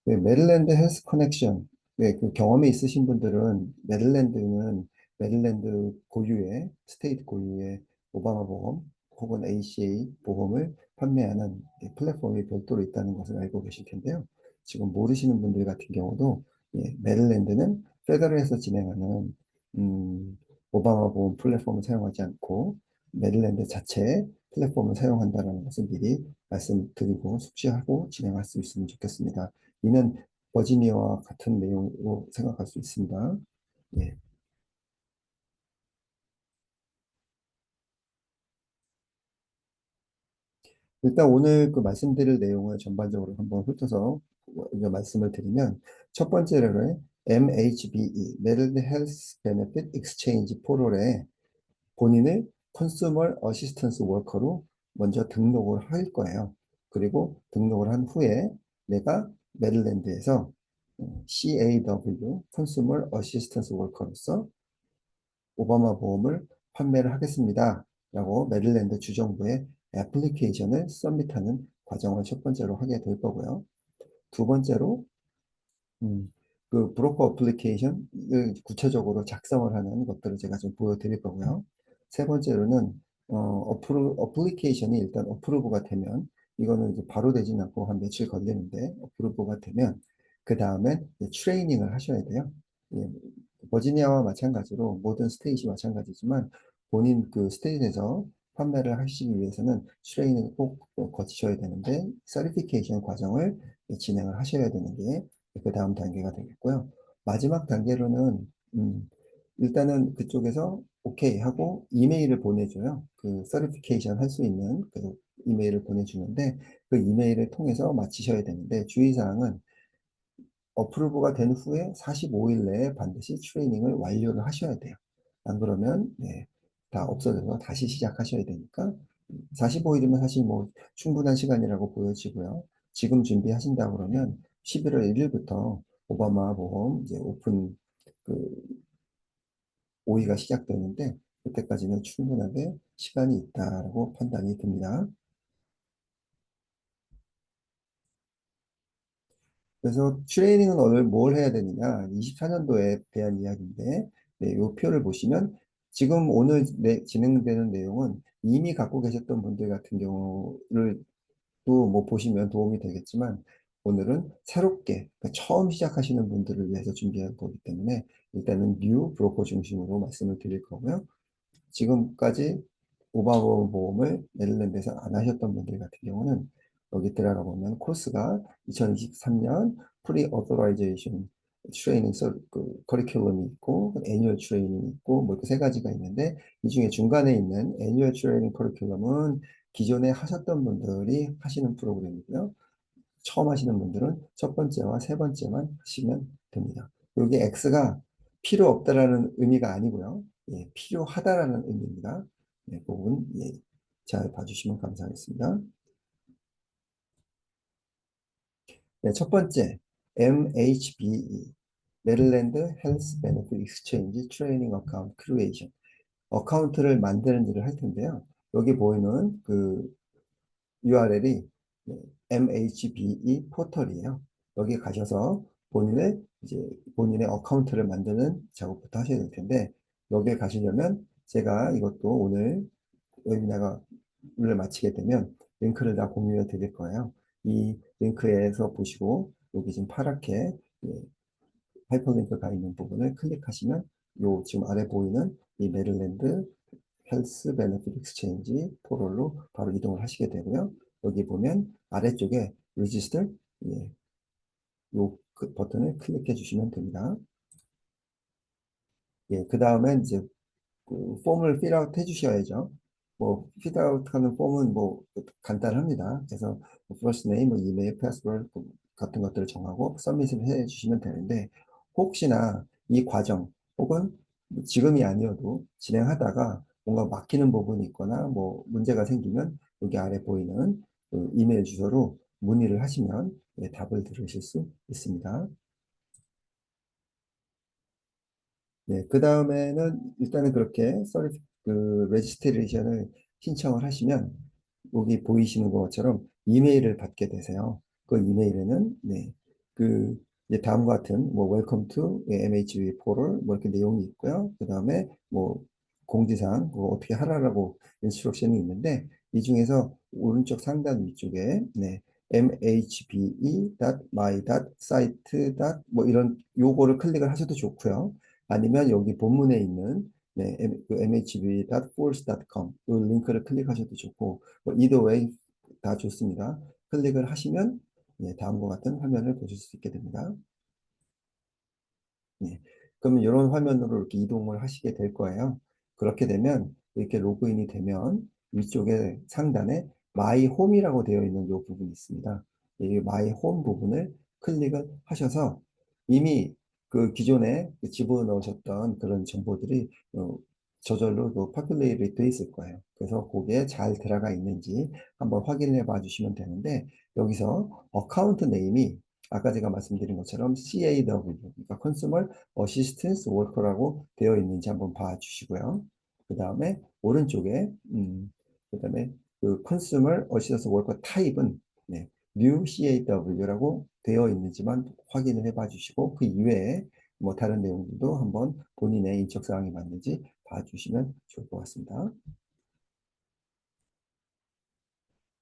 네, 메릴랜드 헬스 커넥션. 네, 그 경험이 있으신 분들은 메릴랜드 고유의 스테이트 고유의 오바마 보험 혹은 ACA 보험을 판매하는 플랫폼이 별도로 있다는 것을 알고 계실 텐데요. 지금 모르시는 분들 같은 경우도 메릴랜드는 페더럴에서 진행하는 음, 오바마 보험 플랫폼을 사용하지 않고 메릴랜드 자체의 플랫폼을 사용한다는 것을 미리 말씀드리고 숙지하고 진행할 수 있으면 좋겠습니다. 이는 버지니아와 같은 내용으로 생각할 수 있습니다. 예. 일단 오늘 그 말씀드릴 내용을 전반적으로 한번 훑어서 먼저 말씀을 드리면 첫 번째로는 MHBE, Maryland Health Benefit Exchange 포럴에 본인을 컨슈머 어시스턴스 워커로 먼저 등록을 할 거예요. 그리고 등록을 한 후에 내가 메릴랜드에서 CAW, 컨슈머 어시스턴스 워커로서 오바마 보험을 판매를 하겠습니다. 라고 메릴랜드 주정부에 애플리케이션을 서밋하는 과정을 첫 번째로 하게 될 거고요. 두 번째로 음, 그 브로커 어플리케이션을 구체적으로 작성을 하는 것들을 제가 좀 보여드릴 거고요. 세 번째로는 어플리케이션이 일단 어프로브가 되면 이거는 이제 바로 되진 않고 한 며칠 걸리는데 어프로브가 되면 그 다음에 트레이닝을 하셔야 돼요. 예, 버지니아와 마찬가지로 모든 스테이시 마찬가지지만 본인 그 스테이트에서 판매를 하시기 위해서는 트레이닝을 꼭 거치셔야 되는데 서리피케이션 과정을 진행을 하셔야 되는 게 그 다음 단계가 되겠고요. 마지막 단계로는 일단은 그쪽에서 오케이 하고 이메일을 보내줘요. 그 서리피케이션 할 수 있는 그 이메일을 보내주는데 그 이메일을 통해서 마치셔야 되는데 주의사항은 어프로브가 된 후에 45일 내에 반드시 트레이닝을 완료를 하셔야 돼요. 안 그러면 다 없어져서 다시 시작하셔야 되니까 45일이면 사실 뭐 충분한 시간이라고 보여지고요. 지금 준비하신다 그러면 11월 1일부터 오바마 보험 이제 오픈 그 오이가 시작되는데 그때까지는 충분하게 시간이 있다라고 판단이 듭니다. 그래서 트레이닝은 오늘 뭘 해야 되느냐? 24년도에 대한 이야기인데, 네, 이 표를 보시면 지금 오늘 진행되는 내용은 이미 갖고 계셨던 분들 같은 경우를 또 뭐 보시면 도움이 되겠지만 오늘은 새롭게 그러니까 처음 시작하시는 분들을 위해서 준비한 거기 때문에 일단은 뉴 브로커 중심으로 말씀을 드릴 거고요. 지금까지 오바마 보험을 메릴랜드에서 안 하셨던 분들 같은 경우는 여기 들어가 보면 코스가 2023년 프리 어토라이제이션 트레이닝 그 커리큘럼이 있고 애뉴얼 트레이닝이 있고 뭐 이렇게 세 가지가 있는데 이 중에 중간에 있는 애뉴얼 트레이닝 커리큘럼은 기존에 하셨던 분들이 하시는 프로그램이고요. 처음 하시는 분들은 첫 번째와 세 번째만 하시면 됩니다. 여기 X가 필요 없다라는 의미가 아니고요. 예, 필요하다라는 의미입니다. 네, 그 부분 잘 봐주시면 감사하겠습니다. 네, 첫 번째 MHBE 메릴랜드 헬스 베네핏 익스체인지 트레이닝 어카운트 크리에이션 어카운트를 만드는 일을 할 텐데요. 여기 보이는 그 URL이 MHBE 포털이에요. 여기 가셔서 본인의 어카운트를 만드는 작업부터 하셔야 될 텐데 여기에 가시려면 제가 이것도 오늘 웨비나를 마치게 되면 링크를 다 공유해 드릴 거예요. 이 링크에서 보시고 여기 지금 파랗게 하이퍼링크가 있는 부분을 클릭하시면 요 지금 아래 보이는 이 메릴랜드 헬스 베네핏 익스체인지 포럴로 바로 이동을 하시게 되고요. 여기 보면 아래쪽에 리지스터 요그 버튼을 클릭해 주시면 됩니다. 예, 그 다음에 이제 그 폼을 필아웃 해주셔야죠. 뭐 필아웃 하는 폼은 뭐 간단합니다. 그래서 first name, 뭐 이메일, 패스워드 같은 것들을 정하고 서밋을 해주시면 되는데 혹시나 이 과정 혹은 지금이 아니어도 진행하다가 뭔가 막히는 부분이 있거나 뭐 문제가 생기면 여기 아래 보이는 그 이메일 주소로 문의를 하시면 답을 들으실 수 있습니다. 네, 그 다음에는 일단은 그렇게 레지스트레이션을 신청을 하시면 여기 보이시는 것처럼 이메일을 받게 되세요. 그 이메일에는 그 이제 다음과 같은 뭐 웰컴 투 MHV 포럴 뭐 이렇게 내용이 있고요. 그 다음에 뭐 공지사항 뭐 어떻게 하라라고 인스트럭션이 있는데 이 중에서 오른쪽 상단 위쪽에 네, mhbe.my.site. 뭐 이런 요거를 클릭을 하셔도 좋고요. 아니면 여기 본문에 있는 네, mhbe.force.com 이 링크를 클릭하셔도 좋고 뭐 either way 다 좋습니다. 클릭을 하시면 네, 다음과 같은 화면을 보실 수 있게 됩니다. 네. 그러면 이런 화면으로 이렇게 이동을 하시게 될 거예요. 그렇게 되면 이렇게 로그인이 되면 위쪽에 상단에 마이 홈이라고 되어 있는 이 부분이 있습니다. 이 마이 홈 부분을 클릭을 하셔서 이미 그 기존에 그 집어넣으셨던 그런 정보들이 저절로 그 파퓰레이트 돼 있을 거예요. 그래서 거기에 잘 들어가 있는지 한번 확인해 봐 주시면 되는데 여기서 어카운트 네임이 아까 제가 말씀드린 것처럼 CAW, 그러니까 컨슈머 어시스턴스 워커라고 되어 있는지 한번 봐주시고요. 그 다음에 오른쪽에 그 다음에 그 컨슈머 어시스턴스 워커 타입은 네, New CAW라고 되어 있는지만 확인을 해봐 주시고 그 이외에 뭐 다른 내용들도 한번 본인의 인적 사항이 맞는지 봐주시면 좋을 것 같습니다.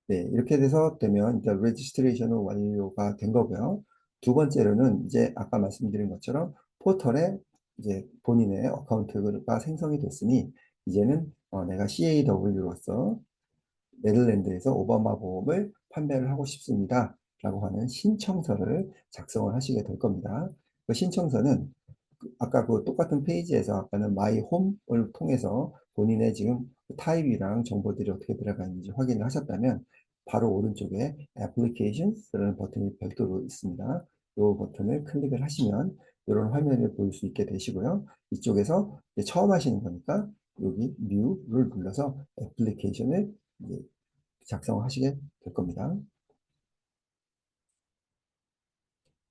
네, 이렇게 돼서 되면 이제 레지스트레이션은 완료가 된 거고요. 두 번째로는 이제 아까 말씀드린 것처럼 포털에 이제 본인의 어카운트가 생성이 됐으니 이제는 내가 CAW로서 네덜란드에서 오바마 보험을 판매를 하고 싶습니다. 라고 하는 신청서를 작성을 하시게 될 겁니다. 그 신청서는 아까 그 똑같은 페이지에서 아까는 마이 홈을 통해서 본인의 지금 타입이랑 정보들이 어떻게 들어가 있는지 확인을 하셨다면 바로 오른쪽에 Applications라는 버튼이 별도로 있습니다. 이 버튼을 클릭을 하시면 이런 화면을 볼 수 있게 되시고요. 이쪽에서 처음 하시는 거니까 여기 New를 눌러서 애플리케이션을 작성하시게 될 겁니다.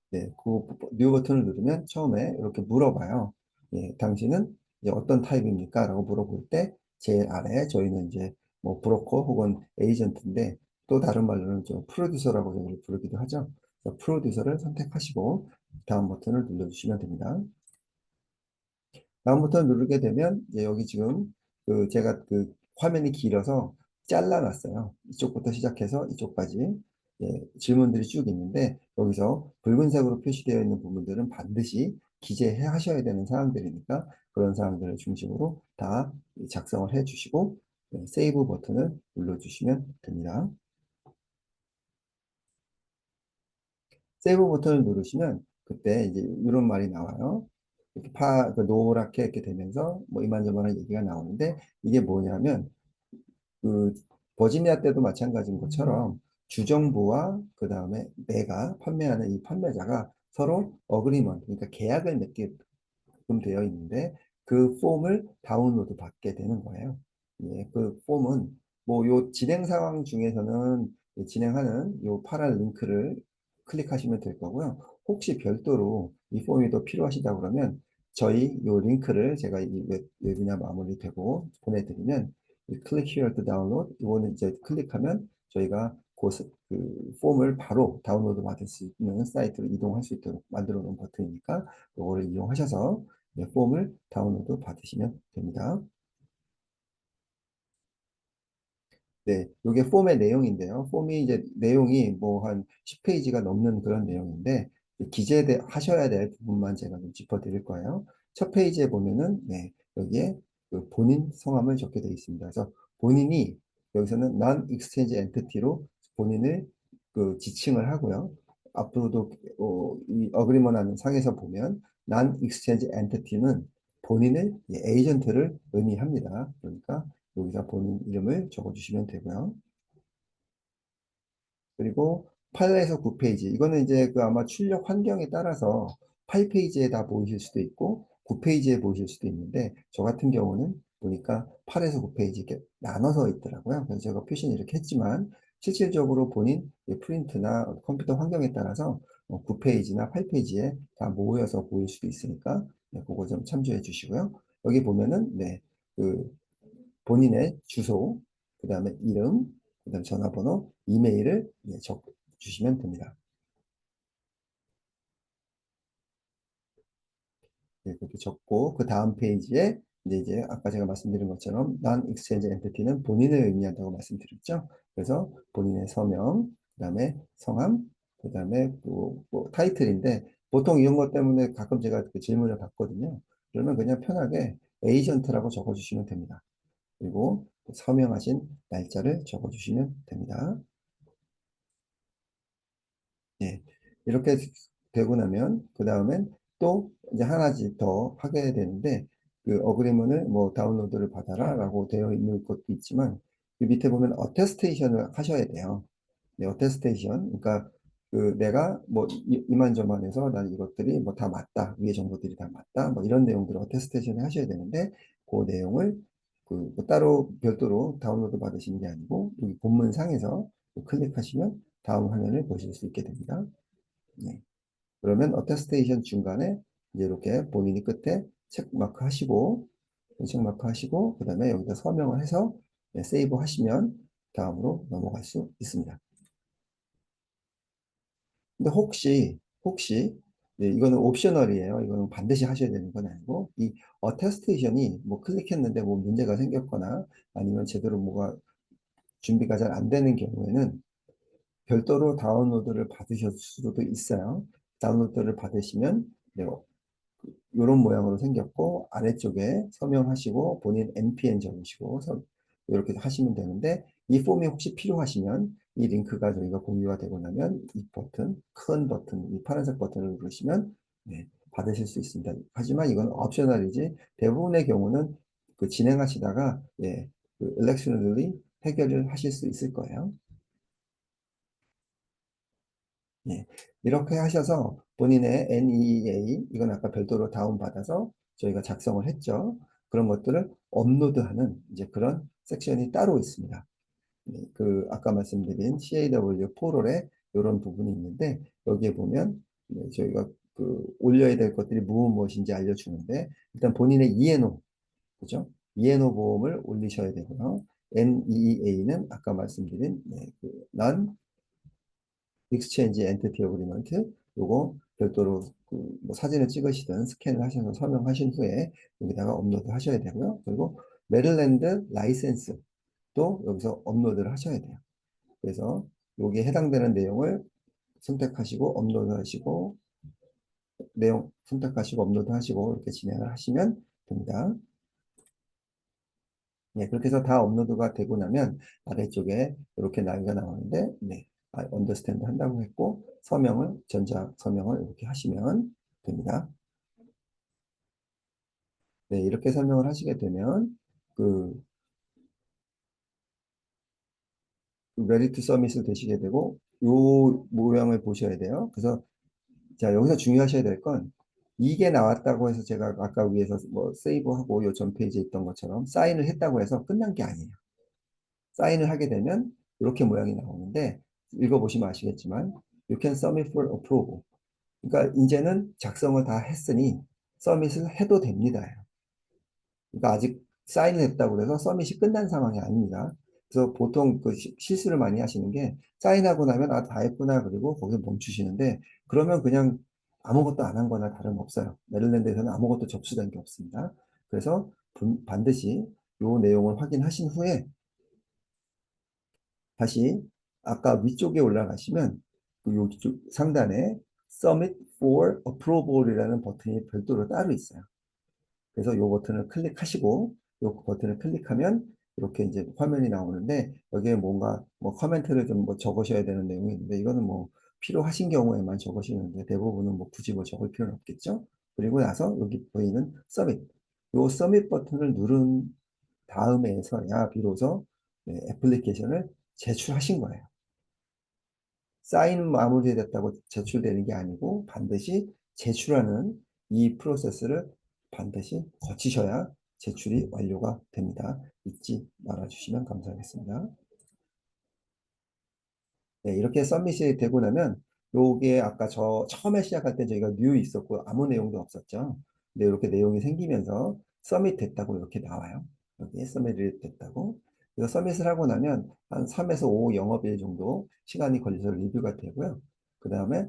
네, 그 뉴 버튼을 누르면 처음에 이렇게 물어봐요. 예, 당신은 이제 어떤 타입입니까? 라고 물어볼 때 제일 아래에 저희는 이제 뭐 브로커 혹은 에이전트인데 또 다른 말로는 좀 프로듀서라고 저희를 부르기도 하죠. 그래서 프로듀서를 선택하시고 다음 버튼을 눌러주시면 됩니다. 다음부터 누르게 되면 이제 여기 지금 그 제가 그 화면이 길어서 잘라놨어요. 이쪽부터 시작해서 이쪽까지 질문들이 쭉 있는데 여기서 붉은색으로 표시되어 있는 부분들은 반드시 기재해 하셔야 되는 사항들이니까 그런 사항들을 중심으로 다 작성을 해 주시고 세이브 버튼을 눌러주시면 됩니다. 세이브 버튼을 누르시면 그때 이제 이런 말이 나와요. 이렇게 그 노랗게 이렇게 되면서 뭐 이만저만한 얘기가 나오는데 이게 뭐냐면 그 버지니아 때도 마찬가지인 것처럼 주정부와 그 다음에 내가 판매하는 이 판매자가 서로 어그리먼트, 그러니까 계약을 맺게 되어 있는데 그 폼을 다운로드 받게 되는 거예요. 예, 그 폼은 뭐 요 진행 상황 중에서는 진행하는 요 파란 링크를 클릭하시면 될 거고요. 혹시 별도로 이 폼이 더 필요하시다 그러면 저희 요 링크를 제가 이 웨비나 마무리되고 보내드리면 이 클릭 here to download 이거는 이제 클릭하면 저희가 그 폼을 바로 다운로드 받을 수 있는 사이트로 이동할 수 있도록 만들어 놓은 버튼이니까 이거를 이용하셔서 폼을 다운로드 받으시면 됩니다. 네, 이게 폼의 내용인데요. 폼이 이제 내용이 뭐 한 10페이지가 넘는 그런 내용인데 하셔야 될 부분만 제가 좀 짚어드릴 거예요. 첫 페이지에 보면은 네, 여기에 그 본인 성함을 적게 되어 있습니다. 그래서 본인이 여기서는 non-exchange entity로 본인을 그 지칭을 하고요. 앞으로도 이 어그리먼 하는 상에서 보면 non-exchange entity는 본인의 에이전트를 의미합니다. 그러니까 여기다 본인 이름을 적어주시면 되고요. 그리고 8에서 9페이지. 이거는 이제 그 아마 출력 환경에 따라서 8페이지에 다 보이실 수도 있고 9페이지에 보이실 수도 있는데 저 같은 경우는 보니까 8에서 9페이지 이렇게 나눠서 있더라고요. 그래서 제가 표시는 이렇게 했지만 실질적으로 본인 프린트나 컴퓨터 환경에 따라서 9페이지나 8페이지에 다 모여서 보일 수도 있으니까 네, 그거 좀 참조해 주시고요. 여기 보면은 네, 그 본인의 주소, 그 다음에 이름, 그 다음에 전화번호, 이메일을 적 주시면 됩니다. 예, 그렇게 적고 그 다음 페이지에 이제 아까 제가 말씀드린 것처럼 non-exchange entity는 본인을 의미한다고 말씀드렸죠. 그래서 본인의 서명, 그다음에 성함, 그다음에 뭐 타이틀인데 보통 이런 것 때문에 가끔 제가 그 질문을 받거든요. 그러면 그냥 편하게 에이전트라고 적어주시면 됩니다. 그리고 서명하신 날짜를 적어주시면 됩니다. 예. 이렇게 되고 나면 그 다음엔 또 이제 하나씩 더 하게 되는데 그 어그리먼을 뭐 다운로드를 받아라라고 되어 있는 것도 있지만 그 밑에 보면 어테스테이션을 하셔야 돼요. 네, 어테스테이션. 그러니까 그 내가 뭐 이만저만해서 난 이것들이 뭐 다 맞다. 위의 정보들이 다 맞다. 뭐 이런 내용들을 어테스테이션을 하셔야 되는데 그 내용을 그뭐 따로 별도로 다운로드 받으시는 게 아니고 여기 본문상에서 클릭하시면 다음 화면을 보실 수 있게 됩니다. 네. 그러면 어테스테이션 중간에 이제 이렇게 본인이 끝에 체크마크 하시고 체크마크 하시고 그 다음에 여기다 서명을 해서 네, 세이브 하시면 다음으로 넘어갈 수 있습니다. 근데 혹시 네, 이거는 옵셔널이에요. 이거는 반드시 하셔야 되는 건 아니고 이 어테스테이션이 뭐 클릭했는데 뭐 문제가 생겼거나 아니면 제대로 뭐가 준비가 잘 안 되는 경우에는 별도로 다운로드를 받으실 수도 있어요. 다운로드를 받으시면 네, 이런 모양으로 생겼고 아래쪽에 서명하시고 본인 NPN 적으시고 이렇게 하시면 되는데 이 폼이 혹시 필요하시면 이 링크가 저희가 공유가 되고 나면 이 버튼, 큰 버튼, 이 파란색 버튼을 누르시면 네, 받으실 수 있습니다. 하지만 이건 옵셔널이지 대부분의 경우는 그 진행하시다가 예, 그 electronically 해결을 하실 수 있을 거예요. 예, 이렇게 하셔서 본인의 NEA, 이건 아까 별도로 다운받아서 저희가 작성을 했죠. 그런 것들을 업로드하는 이제 그런 섹션이 따로 있습니다. 예, 그 아까 말씀드린 CAW 포럴에 이런 부분이 있는데 여기에 보면 저희가 그 올려야 될 것들이 무엇인지 알려주는데 일단 본인의 이에노, 그죠? 이에노 보험을 올리셔야 되고요. NEA는 아까 말씀드린 그 익스체인지 엔티티 어그리먼트 요거 별도로 그뭐 사진을 찍으시든 스캔을 하셔서 서명하신 후에 여기다가 업로드 하셔야 되고요. 그리고 메릴랜드 라이센스도 여기서 업로드를 하셔야 돼요. 그래서 여기에 해당되는 내용을 선택하시고 업로드 하시고 내용 선택하시고 업로드 하시고 이렇게 진행을 하시면 됩니다. 네, 그렇게 해서 다 업로드가 되고 나면 아래쪽에 이렇게 나이가 나오는데, 네, 언더스탠드 한다고 했고, 전자 서명을 이렇게 하시면 됩니다. 네, 이렇게 설명을 하시게 되면, 그, ready to submit을 되시게 되고, 요 모양을 보셔야 돼요. 그래서, 자, 여기서 중요하셔야 될 건, 이게 나왔다고 해서 제가 아까 위에서 뭐 세이브하고 요 전 페이지에 있던 것처럼 사인을 했다고 해서 끝난 게 아니에요. 사인을 하게 되면 이렇게 모양이 나오는데 읽어보시면 아시겠지만 You can submit for approval. 그러니까 이제는 작성을 다 했으니 서밋을 해도 됩니다. 그러니까 아직 사인을 했다고 해서 서밋이 끝난 상황이 아닙니다. 그래서 보통 그 실수를 많이 하시는 게 사인하고 나면 아, 다 했구나 그리고 거기서 멈추시는데 그러면 그냥 아무것도 안 한 거나 다름없어요. 메릴랜드에서는 아무것도 접수된 게 없습니다. 그래서 반드시 이 내용을 확인하신 후에 다시 아까 위쪽에 올라가시면 그 요쪽 상단에 Submit for Approval이라는 버튼이 별도로 따로 있어요. 그래서 이 버튼을 클릭하시고 이 버튼을 클릭하면 이렇게 이제 화면이 나오는데 여기에 뭔가 뭐 커멘트를 좀 뭐 적으셔야 되는 내용이 있는데 이거는 뭐 필요하신 경우에만 적으시는데 대부분은 뭐 굳이 뭐 적을 필요는 없겠죠. 그리고 나서 여기 보이는 Submit 이 Submit 버튼을 누른 다음에서야 비로소 네, 애플리케이션을 제출하신 거예요. 사인 마무리됐다고 제출되는 게 아니고 반드시 제출하는 이 프로세스를 반드시 거치셔야 제출이 완료가 됩니다. 잊지 말아주시면 감사하겠습니다. 네, 이렇게 서밋이 되고 나면 요게 아까 저 처음에 시작할 때 저희가 뉴 있었고 아무 내용도 없었죠. 근데 이렇게 내용이 생기면서 서밋 됐다고 이렇게 나와요. 여기에 서밋이 됐다고. 그래서 서밋을 하고 나면 한 3에서 5 영업일 정도 시간이 걸려서 리뷰가 되고요. 그 다음에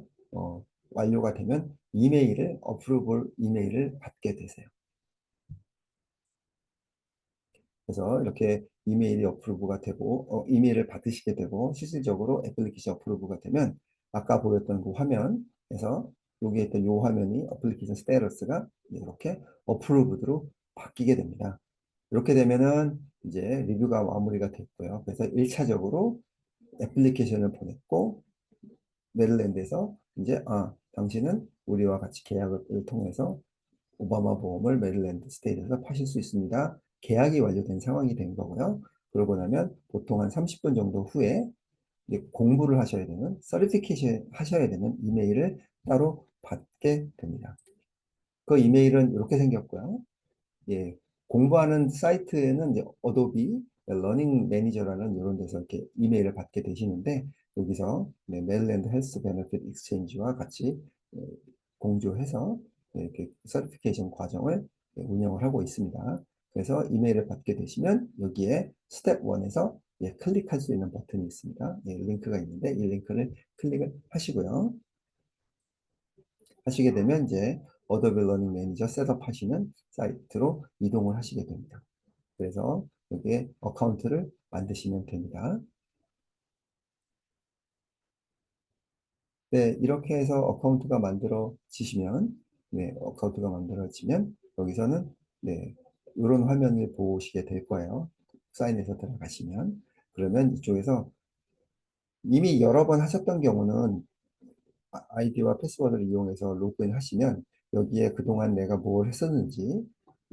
완료가 되면 이메일을 어프로벌 이메일을 받게 되세요. 그래서 이렇게 이메일이 어프로브가 되고 이메일을 받으시게 되고 실질적으로 애플리케이션 어프로브가 되면 아까 보였던 그 화면에서 여기에 있던 이 화면이 애플리케이션 스테러스가 이렇게 어프로브드로 바뀌게 됩니다. 이렇게 되면은 이제 리뷰가 마무리가 됐고요. 그래서 1차적으로 애플리케이션을 보냈고 메릴랜드에서 이제 당신은 우리와 같이 계약을 통해서 오바마 보험을 메릴랜드 스테이트에서 파실 수 있습니다. 계약이 완료된 상황이 된 거고요. 그러고 나면 보통 한 30분 정도 후에 이제 공부를 하셔야 되는, 서티피케이션 하셔야 되는 이메일을 따로 받게 됩니다. 그 이메일은 이렇게 생겼고요. 예, 공부하는 사이트에는 이제 어도비 러닝 매니저라는 이런 데서 이렇게 이메일을 받게 되시는데 여기서 네, 메릴랜드 헬스 베네핏 익스체인지와 같이 공조해서 이렇게 서티피케이션 과정을 운영을 하고 있습니다. 그래서 이메일을 받게 되시면 여기에 스텝 1에서 클릭할 수 있는 버튼이 있습니다. 링크가 있는데 이 링크를 클릭을 하시고요. 하시게 되면 이제 어도비 러닝 매니저 셋업 하시는 사이트로 이동을 하시게 됩니다. 그래서 여기에 어카운트를 만드시면 됩니다. 네, 이렇게 해서 어카운트가 만들어지시면, 네, 어카운트가 만들어지면 여기서는 네, 이런 화면을 보시게 될 거예요. 사인해서 들어가시면. 그러면 이쪽에서 이미 여러 번 하셨던 경우는 아이디와 패스워드를 이용해서 로그인 하시면 여기에 그동안 내가 뭘 했었는지,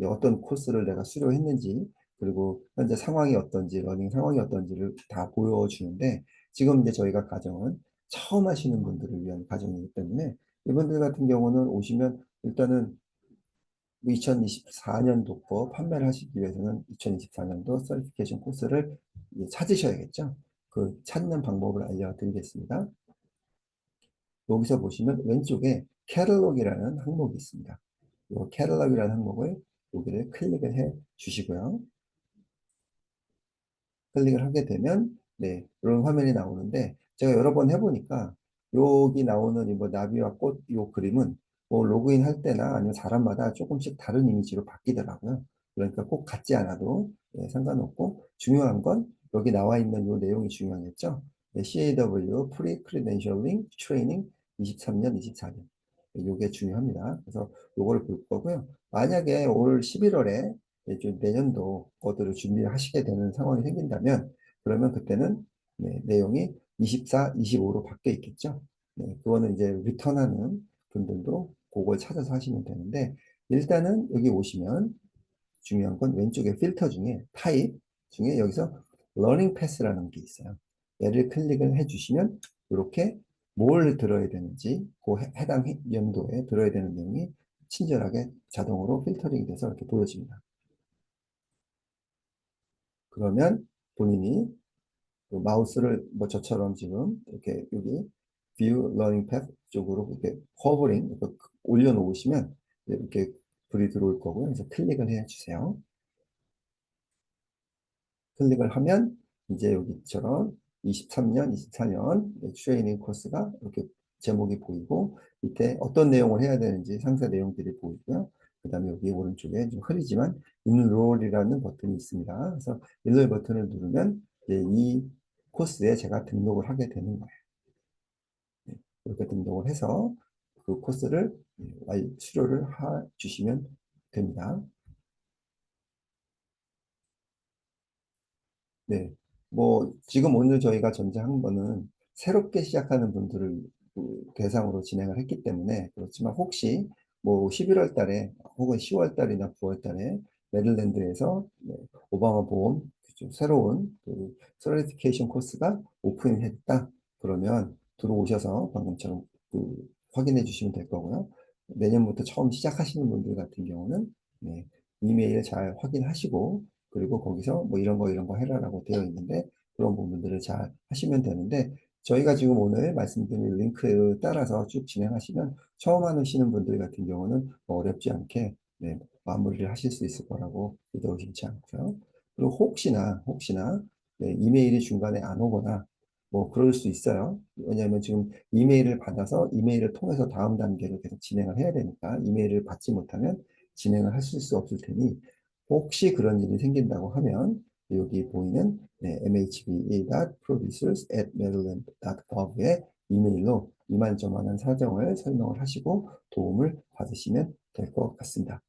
어떤 코스를 내가 수료했는지, 그리고 현재 상황이 어떤지, 러닝 상황이 어떤지를 다 보여주는데 지금 이제 저희가 가정은 처음 하시는 분들을 위한 가정이기 때문에 이분들 같은 경우는 오시면 일단은 2024년도거 판매를 하시기 위해서는 2024년도 서티피케이션 코스를 찾으셔야겠죠. 그 찾는 방법을 알려드리겠습니다. 여기서 보시면 왼쪽에 캐탈로그라는 항목이 있습니다. 이 캐탈로그라는 항목을 여기를 클릭을 해 주시고요. 클릭을 하게 되면 네, 이런 화면이 나오는데 제가 여러 번 해보니까 여기 나오는 이 뭐 나비와 꽃 이 그림은 뭐 로그인 할 때나 아니면 사람마다 조금씩 다른 이미지로 바뀌더라고요. 그러니까 꼭 같지 않아도 상관없고 중요한 건 여기 나와 있는 이 내용이 중요하겠죠. CAW Pre-Credentialing Training 23년, 24년. 이게 중요합니다. 그래서 요거를 볼 거고요. 만약에 올 11월에 내년도 것들을 준비하시게 되는 상황이 생긴다면 그러면 그때는 네, 내용이 24, 25로 바뀌어 있겠죠. 네, 그거는 이제 리턴하는 분들도 그걸 찾아서 하시면 되는데 일단은 여기 오시면 중요한 건 왼쪽에 필터 중에 타입 중에 여기서 러닝 패스라는 게 있어요. 얘를 클릭을 해주시면 이렇게 뭘 들어야 되는지 그 해당 연도에 들어야 되는 내용이 친절하게 자동으로 필터링이 돼서 이렇게 보여집니다. 그러면 본인이 그 마우스를 뭐 저처럼 지금 이렇게 여기 View Learning Path 쪽으로 이렇게 허브링 이렇게 올려놓으시면 이렇게 불이 들어올 거고요. 그래서 클릭을 해주세요. 클릭을 하면 이제 여기처럼 23년, 24년 트레이닝 코스가 이렇게 제목이 보이고 밑에 어떤 내용을 해야 되는지 상세 내용들이 보이고요. 그 다음에 여기 오른쪽에 좀 흐리지만 인롤이라는 버튼이 있습니다. 그래서 인롤 버튼을 누르면 이제 이 코스에 제가 등록을 하게 되는 거예요. 네, 이렇게 등록을 해서 그 코스를 수료를 주시면 됩니다. 네. 뭐, 지금 오늘 저희가 전제한 거는 새롭게 시작하는 분들을 그 대상으로 진행을 했기 때문에 그렇지만 혹시 뭐 11월 달에 혹은 10월 달이나 9월 달에 메릴랜드에서 오바마 보험 좀 새로운 그 서티피케이션 코스가 오픈했다. 그러면 들어오셔서 방금처럼 그 확인해 주시면 될 거고요. 내년부터 처음 시작하시는 분들 같은 경우는 네, 이메일 잘 확인하시고 그리고 거기서 뭐 이런 거 해라라고 되어 있는데 그런 부분들을 잘 하시면 되는데 저희가 지금 오늘 말씀드린 링크 따라서 쭉 진행하시면 처음 하시는 분들 같은 경우는 뭐 어렵지 않게 네, 마무리를 하실 수 있을 거라고 믿어 의심치 않고요. 그리고 혹시나 네, 이메일이 중간에 안 오거나 뭐 그럴 수 있어요. 왜냐하면 지금 이메일을 받아서 이메일을 통해서 다음 단계를 계속 진행을 해야 되니까 이메일을 받지 못하면 진행을 하실 수 없을 테니 혹시 그런 일이 생긴다고 하면 여기 보이는 mhbe.producers@maryland.gov의 이메일로 이만저만한 사정을 설명을 하시고 도움을 받으시면 될 것 같습니다.